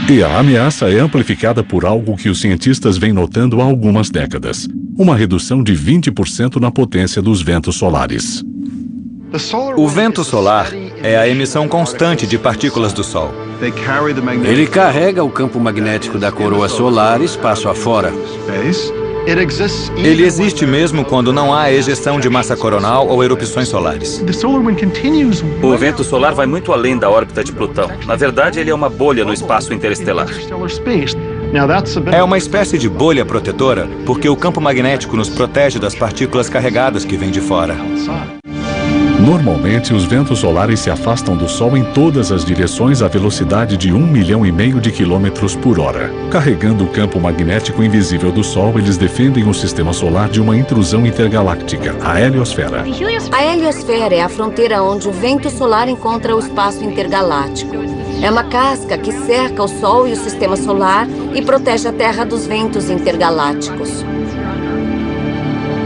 E a ameaça é amplificada por algo que os cientistas vêm notando há algumas décadas: uma redução de 20% na potência dos ventos solares. O vento solar é a emissão constante de partículas do Sol. Ele carrega o campo magnético da coroa solar espaço afora. Ele existe mesmo quando não há ejeção de massa coronal ou erupções solares. O vento solar vai muito além da órbita de Plutão. Na verdade, ele é uma bolha no espaço interestelar. É uma espécie de bolha protetora, porque o campo magnético nos protege das partículas carregadas que vêm de fora. Normalmente, os ventos solares se afastam do Sol em todas as direções à velocidade de 1,5 milhão de quilômetros por hora. Carregando o campo magnético invisível do Sol, eles defendem o sistema solar de uma intrusão intergaláctica, a heliosfera. A heliosfera é a fronteira onde o vento solar encontra o espaço intergaláctico. É uma casca que cerca o Sol e o sistema solar e protege a Terra dos ventos intergalácticos.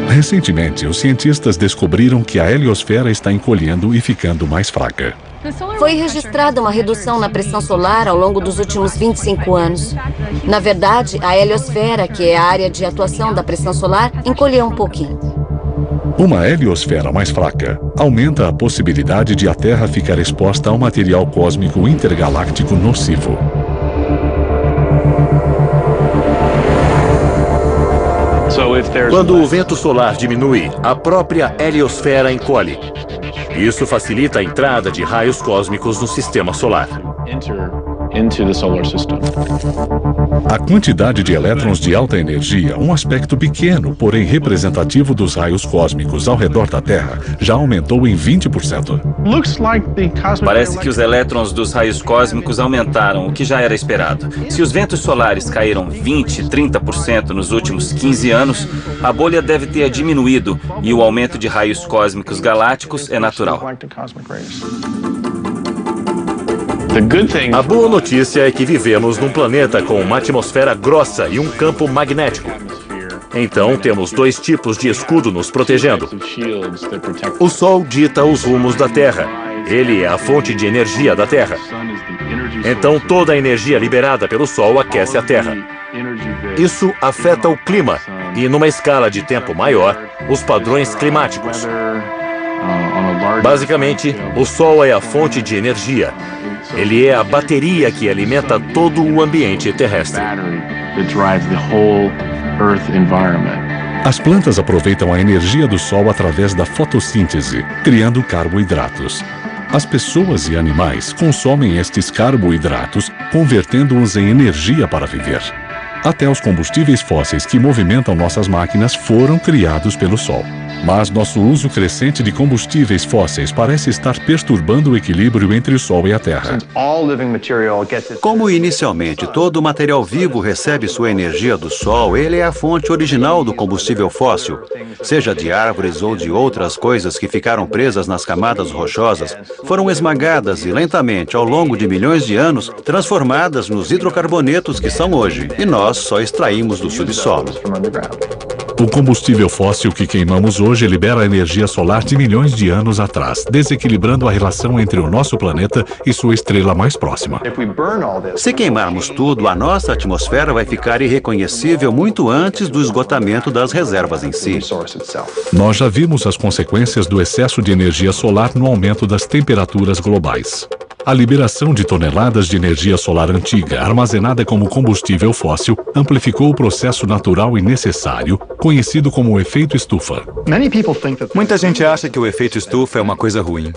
Recentemente, os cientistas descobriram que a heliosfera está encolhendo e ficando mais fraca. Foi registrada uma redução na pressão solar ao longo dos últimos 25 anos. Na verdade, a heliosfera, que é a área de atuação da pressão solar, encolheu um pouquinho. Uma heliosfera mais fraca aumenta a possibilidade de a Terra ficar exposta ao material cósmico intergaláctico nocivo. Quando o vento solar diminui, a própria heliosfera encolhe. Isso facilita a entrada de raios cósmicos no sistema solar. A quantidade de elétrons de alta energia, um aspecto pequeno, porém representativo dos raios cósmicos ao redor da Terra, já aumentou em 20%. Parece que os elétrons dos raios cósmicos aumentaram, o que já era esperado. Se os ventos solares caíram 20, 30% nos últimos 15 anos, a bolha deve ter diminuído e o aumento de raios cósmicos galácticos é natural. A boa notícia é que vivemos num planeta com uma atmosfera grossa e um campo magnético. Então, temos dois tipos de escudo nos protegendo. O Sol dita os rumos da Terra. Ele é a fonte de energia da Terra. Então, toda a energia liberada pelo Sol aquece a Terra. Isso afeta o clima e, numa escala de tempo maior, os padrões climáticos. Basicamente, o Sol é a fonte de energia. Ele é a bateria que alimenta todo o ambiente terrestre. As plantas aproveitam a energia do Sol através da fotossíntese, criando carboidratos. As pessoas e animais consomem estes carboidratos, convertendo-os em energia para viver. Até os combustíveis fósseis que movimentam nossas máquinas foram criados pelo Sol. Mas nosso uso crescente de combustíveis fósseis parece estar perturbando o equilíbrio entre o Sol e a Terra. Como inicialmente todo o material vivo recebe sua energia do Sol, ele é a fonte original do combustível fóssil, seja de árvores ou de outras coisas que ficaram presas nas camadas rochosas, foram esmagadas e lentamente, ao longo de milhões de anos, transformadas nos hidrocarbonetos que são hoje, e nós só extraímos do subsolo. O combustível fóssil que queimamos hoje libera a energia solar de milhões de anos atrás, desequilibrando a relação entre o nosso planeta e sua estrela mais próxima. Se queimarmos tudo, a nossa atmosfera vai ficar irreconhecível muito antes do esgotamento das reservas em si. Nós já vimos as consequências do excesso de energia solar no aumento das temperaturas globais. A liberação de toneladas de energia solar antiga, armazenada como combustível fóssil, amplificou o processo natural e necessário, conhecido como o efeito estufa. Muita gente acha que o efeito estufa é uma coisa ruim.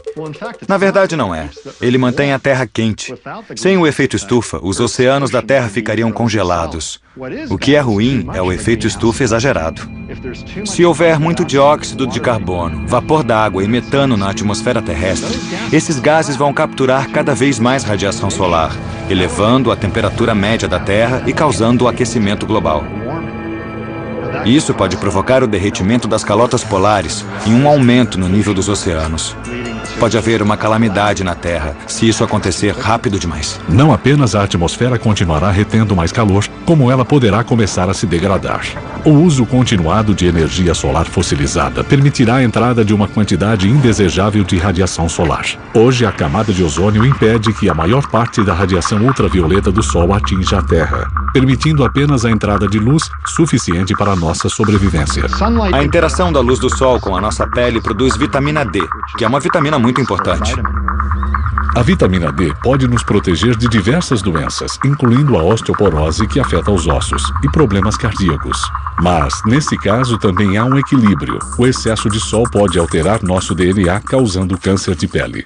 Na verdade, não é. Ele mantém a Terra quente. Sem o efeito estufa, os oceanos da Terra ficariam congelados. O que é ruim é o efeito estufa exagerado. Se houver muito dióxido de carbono, vapor d'água e metano na atmosfera terrestre, esses gases vão capturar cada vez mais radiação solar, elevando a temperatura média da Terra e causando o aquecimento global. Isso pode provocar o derretimento das calotas polares e um aumento no nível dos oceanos. Pode haver uma calamidade na Terra se isso acontecer rápido demais. Não apenas a atmosfera continuará retendo mais calor, como ela poderá começar a se degradar. O uso continuado de energia solar fossilizada permitirá a entrada de uma quantidade indesejável de radiação solar. Hoje, a camada de ozônio impede que a maior parte da radiação ultravioleta do Sol atinja a Terra, permitindo apenas a entrada de luz suficiente para a nossa sobrevivência. A interação da luz do Sol com a nossa pele produz vitamina D, que é uma vitamina muito importante. A vitamina D pode nos proteger de diversas doenças, incluindo a osteoporose, que afeta os ossos, e problemas cardíacos. Mas, nesse caso, também há um equilíbrio. O excesso de sol pode alterar nosso DNA, causando câncer de pele.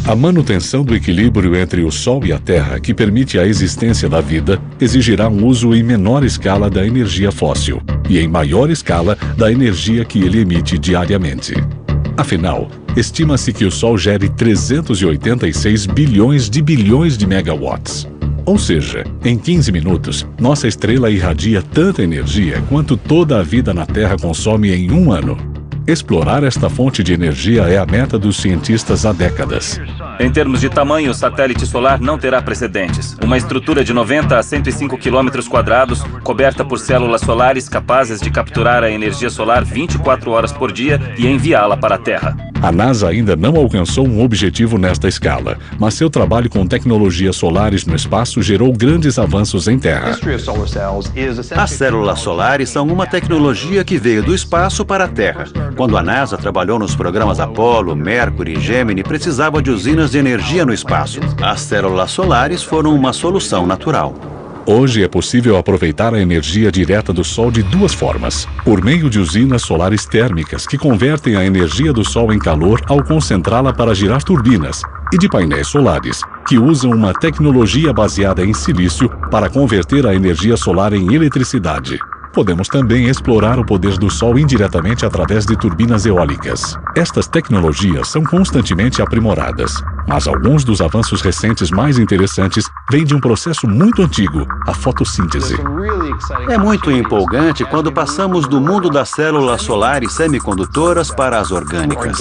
A manutenção do equilíbrio entre o Sol e a Terra, que permite a existência da vida, exigirá um uso em menor escala da energia fóssil e em maior escala da energia que ele emite diariamente. Afinal, estima-se que o Sol gere 386 bilhões de megawatts. Ou seja, em 15 minutos, nossa estrela irradia tanta energia quanto toda a vida na Terra consome em um ano. Explorar esta fonte de energia é a meta dos cientistas há décadas. Em termos de tamanho, o satélite solar não terá precedentes. Uma estrutura de 90 a 105 quilômetros quadrados, coberta por células solares capazes de capturar a energia solar 24 horas por dia e enviá-la para a Terra. A NASA ainda não alcançou um objetivo nesta escala, mas seu trabalho com tecnologias solares no espaço gerou grandes avanços em Terra. As células solares são uma tecnologia que veio do espaço para a Terra. Quando a NASA trabalhou nos programas Apollo, Mercury e Gemini, precisava de usinas de energia no espaço. As células solares foram uma solução natural. Hoje é possível aproveitar a energia direta do Sol de duas formas: por meio de usinas solares térmicas que convertem a energia do Sol em calor ao concentrá-la para girar turbinas, e de painéis solares, que usam uma tecnologia baseada em silício para converter a energia solar em eletricidade. Podemos também explorar o poder do Sol indiretamente através de turbinas eólicas. Estas tecnologias são constantemente aprimoradas, mas alguns dos avanços recentes mais interessantes vêm de um processo muito antigo, a fotossíntese. É muito empolgante quando passamos do mundo das células solares semicondutoras para as orgânicas.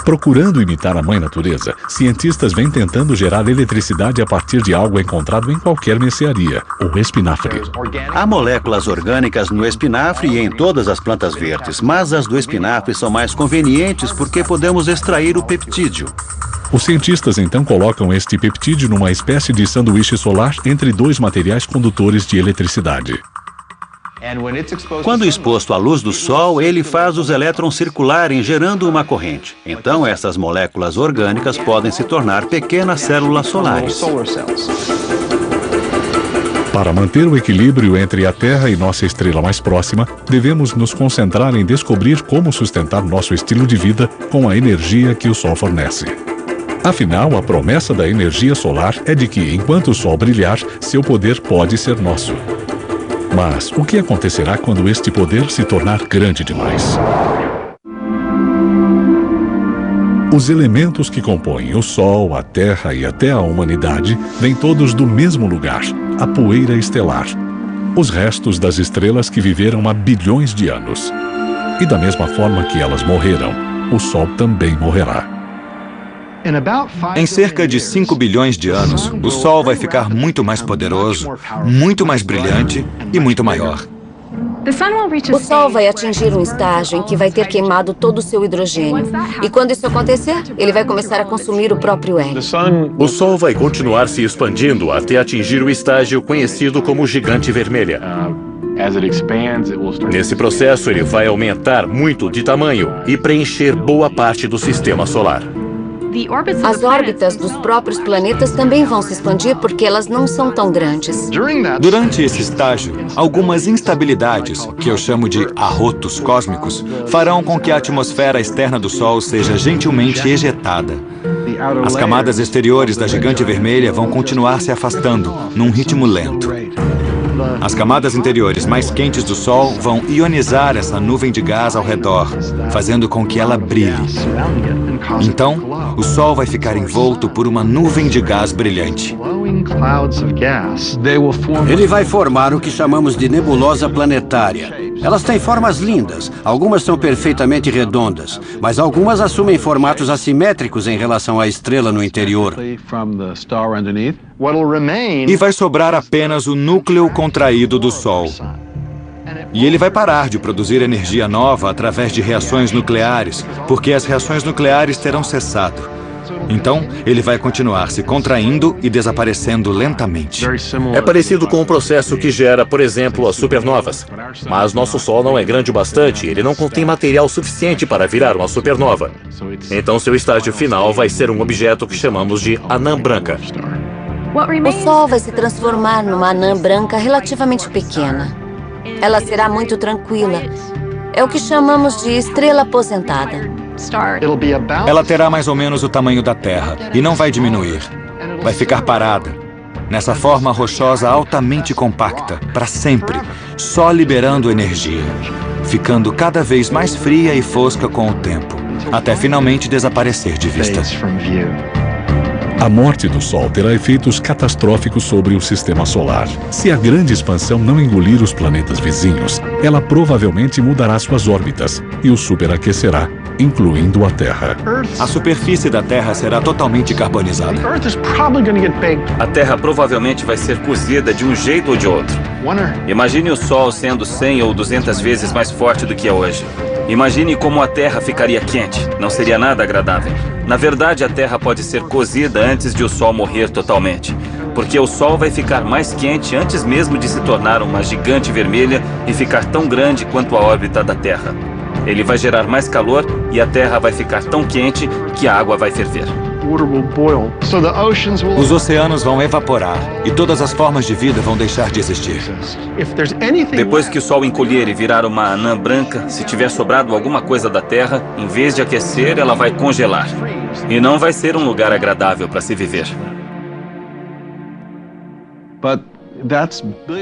Procurando imitar a mãe natureza, cientistas vêm tentando gerar eletricidade a partir de algo encontrado em qualquer mercearia, o espinafre. Há moléculas orgânicas no espinafre e em todas as plantas verdes, mas as do espinafre são mais convenientes porque podemos extrair o peptídeo. Os cientistas então colocam este peptídeo numa espécie de sanduíche solar entre dois materiais condutores de eletricidade. Quando exposto à luz do Sol, ele faz os elétrons circularem, gerando uma corrente. Então, essas moléculas orgânicas podem se tornar pequenas células solares. Para manter o equilíbrio entre a Terra e nossa estrela mais próxima, devemos nos concentrar em descobrir como sustentar nosso estilo de vida com a energia que o Sol fornece. Afinal, a promessa da energia solar é de que, enquanto o Sol brilhar, seu poder pode ser nosso. Mas o que acontecerá quando este poder se tornar grande demais? Os elementos que compõem o Sol, a Terra e até a humanidade vêm todos do mesmo lugar, a poeira estelar. Os restos das estrelas que viveram há bilhões de anos. E da mesma forma que elas morreram, o Sol também morrerá. Em cerca de 5 bilhões de anos, o Sol vai ficar muito mais poderoso, muito mais brilhante e muito maior. O Sol vai atingir um estágio em que vai ter queimado todo o seu hidrogênio. E quando isso acontecer, ele vai começar a consumir o próprio hélio. O Sol vai continuar se expandindo até atingir o estágio conhecido como gigante vermelha. Nesse processo, ele vai aumentar muito de tamanho e preencher boa parte do sistema solar. As órbitas dos próprios planetas também vão se expandir porque elas não são tão grandes. Durante esse estágio, algumas instabilidades, que eu chamo de arrotos cósmicos, farão com que a atmosfera externa do Sol seja gentilmente ejetada. As camadas exteriores da gigante vermelha vão continuar se afastando, num ritmo lento. As camadas interiores mais quentes do Sol vão ionizar essa nuvem de gás ao redor, fazendo com que ela brilhe. Então, o Sol vai ficar envolto por uma nuvem de gás brilhante. Ele vai formar o que chamamos de nebulosa planetária. Elas têm formas lindas, algumas são perfeitamente redondas, mas algumas assumem formatos assimétricos em relação à estrela no interior. E vai sobrar apenas o núcleo contraído do Sol. E ele vai parar de produzir energia nova através de reações nucleares, porque as reações nucleares terão cessado. Então, ele vai continuar se contraindo e desaparecendo lentamente. É parecido com o processo que gera, por exemplo, as supernovas. Mas nosso Sol não é grande o bastante, ele não contém material suficiente para virar uma supernova. Então, seu estágio final vai ser um objeto que chamamos de anã branca. O Sol vai se transformar numa anã branca relativamente pequena. Ela será muito tranquila. É o que chamamos de estrela aposentada. Ela terá mais ou menos o tamanho da Terra e não vai diminuir. Vai ficar parada, nessa forma rochosa altamente compacta, para sempre, só liberando energia, ficando cada vez mais fria e fosca com o tempo, até finalmente desaparecer de vista. A morte do Sol terá efeitos catastróficos sobre o sistema solar. Se a grande expansão não engolir os planetas vizinhos, ela provavelmente mudará suas órbitas e o superaquecerá, incluindo a Terra. A superfície da Terra será totalmente carbonizada. A Terra provavelmente vai ser cozida de um jeito ou de outro. Imagine o Sol sendo 100 ou 200 vezes mais forte do que é hoje. Imagine como a Terra ficaria quente. Não seria nada agradável. Na verdade, a Terra pode ser cozida antes de o Sol morrer totalmente. Porque o Sol vai ficar mais quente antes mesmo de se tornar uma gigante vermelha e ficar tão grande quanto a órbita da Terra. Ele vai gerar mais calor e a Terra vai ficar tão quente que a água vai ferver. Os oceanos vão evaporar e todas as formas de vida vão deixar de existir. Depois que o Sol encolher e virar uma anã branca, se tiver sobrado alguma coisa da Terra, em vez de aquecer, ela vai congelar. E não vai ser um lugar agradável para se viver.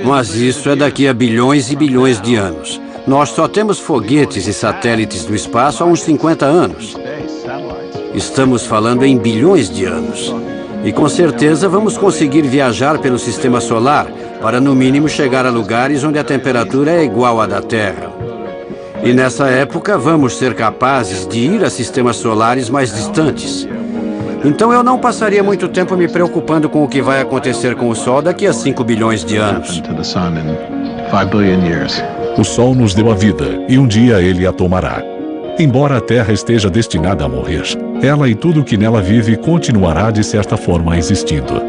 Mas isso é daqui a bilhões e bilhões de anos. Nós só temos foguetes e satélites do espaço há uns 50 anos. Estamos falando em bilhões de anos. E com certeza vamos conseguir viajar pelo sistema solar para, no mínimo, chegar a lugares onde a temperatura é igual à da Terra. E nessa época vamos ser capazes de ir a sistemas solares mais distantes. Então eu não passaria muito tempo me preocupando com o que vai acontecer com o Sol daqui a 5 bilhões de anos. O Sol nos deu a vida e um dia ele a tomará. Embora a Terra esteja destinada a morrer, ela e tudo que nela vive continuará de certa forma existindo.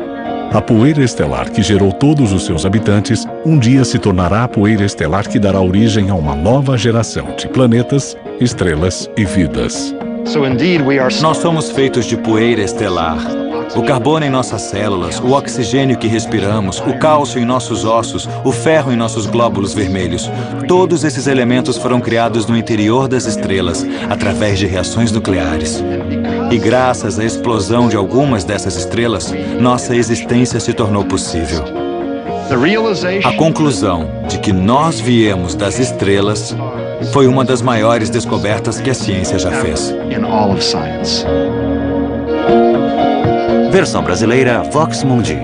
A poeira estelar que gerou todos os seus habitantes, um dia se tornará a poeira estelar que dará origem a uma nova geração de planetas, estrelas e vidas. Nós somos feitos de poeira estelar. O carbono em nossas células, o oxigênio que respiramos, o cálcio em nossos ossos, o ferro em nossos glóbulos vermelhos. Todos esses elementos foram criados no interior das estrelas, através de reações nucleares. E graças à explosão de algumas dessas estrelas, nossa existência se tornou possível. A conclusão de que nós viemos das estrelas foi uma das maiores descobertas que a ciência já fez. Versão brasileira Vox Mundi.